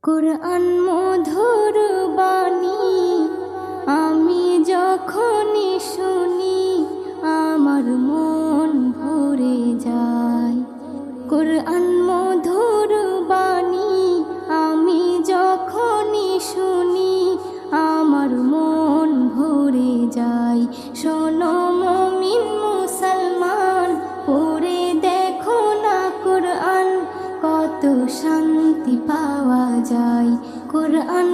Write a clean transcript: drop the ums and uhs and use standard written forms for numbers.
কুরআন মধুর বাণী আমি যখনই শুনি আমার মন ভরে যায়। কুরআন মধুর বাণী আমি যখনই শুনি আমার মন ভরে যায়। শোনো মুমিন মুসলমান, পড়ে দেখো না কুরআন, কত শান্তি পাওয়া যায়। কুরআন